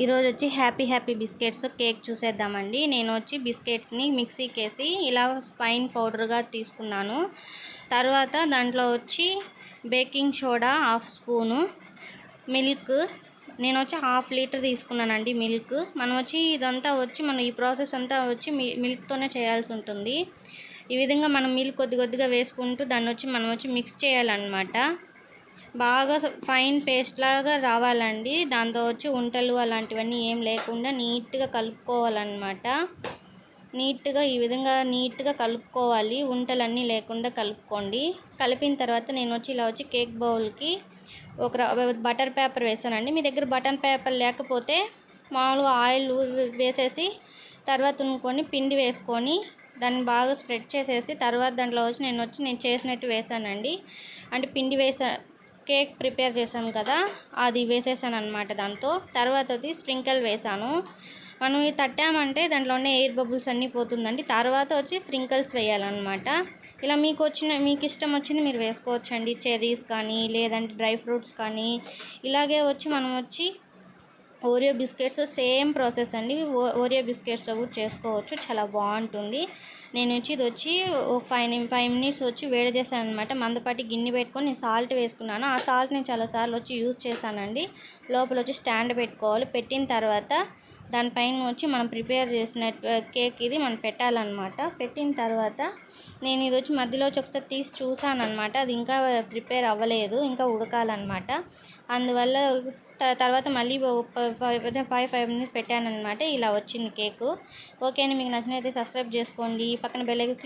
ఈరోజు వచ్చి happy biscuits cake చూసేద్దామండి. నేను వచ్చి బిస్కెట్స్ని మిక్సీకి వేసి ఇలా ఫైన్ పౌడర్గా తీసుకున్నాను. తర్వాత దాంట్లో వచ్చి బేకింగ్ సోడా 1/2 స్పూను, మిల్క్ నేను వచ్చి 1/2 లీటర్ తీసుకున్నానండి. మిల్క్ మనం వచ్చి ఇదంతా వచ్చి మనం ఈ ప్రాసెస్ అంతా వచ్చి మిల్క్తోనే చేయాల్సి ఉంటుంది. ఈ విధంగా మనం మిల్క్ కొద్దిగా వేసుకుంటూ దాన్ని వచ్చి మనం వచ్చి మిక్స్ చేయాలన్నమాట. బాగా ఫైన్ పేస్ట్ లాగా రావాలండి. దాంతో వచ్చి ఉంటలు అలాంటివన్నీ ఏం లేకుండా నీట్గా కలుపుకోవాలన్నమాట. నీట్గా ఈ విధంగా నీట్గా కలుపుకోవాలి, ఉంటలన్నీ లేకుండా కలుపుకోండి. కలిపిన తర్వాత నేను వచ్చి ఇలా వచ్చి కేక్ బౌల్కి ఒక బటర్ పేపర్ వేసానండి. మీ దగ్గర బటర్ పేపర్ లేకపోతే మామూలుగా ఆయిల్ వేసేసి తర్వాత తునుకొని పిండి వేసుకొని దాన్ని బాగా స్ప్రెడ్ చేసేసి తర్వాత దాంట్లో వచ్చి నేను చేసినట్టు వేసానండి. అంటే పిండి కేక్ ప్రిపేర్ చేసాం కదా, అది వేసేసాను అనమాట. దాంతో తర్వాత వచ్చి స్ప్రింకిల్ వేసాను. మనం ఇది తట్టామంటే దాంట్లో ఉన్న ఎయిర్ బబుల్స్ అన్నీ పోతుందండి. తర్వాత వచ్చి స్ప్రింకిల్స్ వేయాలన్నమాట. ఇలా మీకు ఇష్టం వచ్చింది మీరు వేసుకోవచ్చండి. చెర్రీస్ కానీ లేదంటే డ్రై ఫ్రూట్స్ కానీ. ఇలాగే వచ్చి మనం వచ్చి ఓరియో బిస్కెట్స్ సేమ్ ప్రాసెస్ అండి. ఓరియో బిస్కెట్స్ కూడా చేసుకోవచ్చు, చాలా బాగుంటుంది. నేను వచ్చి ఇది వచ్చి 5 మినిట్స్ వచ్చి వేడి చేశాను అనమాట. మందపాటి గిన్నె పెట్టుకొని నేను సాల్ట్ వేసుకున్నాను. ఆ సాల్ట్ నేను చాలాసార్లు వచ్చి యూజ్ చేశానండి. లోపల వచ్చి స్టాండ్ పెట్టుకోవాలి. పెట్టిన తర్వాత దానిపైన వచ్చి మనం ప్రిపేర్ చేసిన కేక్ ఇది మనం పెట్టాలన్నమాట. పెట్టిన తర్వాత నేను ఇది వచ్చి మధ్యలో వచ్చి ఒకసారి తీసి చూసాను అనమాట. అది ఇంకా ప్రిపేర్ అవ్వలేదు, ఇంకా ఉడకాలన్నమాట. అందువల్ల తర్వాత మళ్ళీ 5 మినిట్స్ పెట్టాను అనమాట. ఇలా వచ్చింది కేకు. ఓకే అండి, మీకు నచ్చినట్లయితే సబ్స్క్రైబ్ చేసుకోండి. పక్కన బెల్ ఐకాన్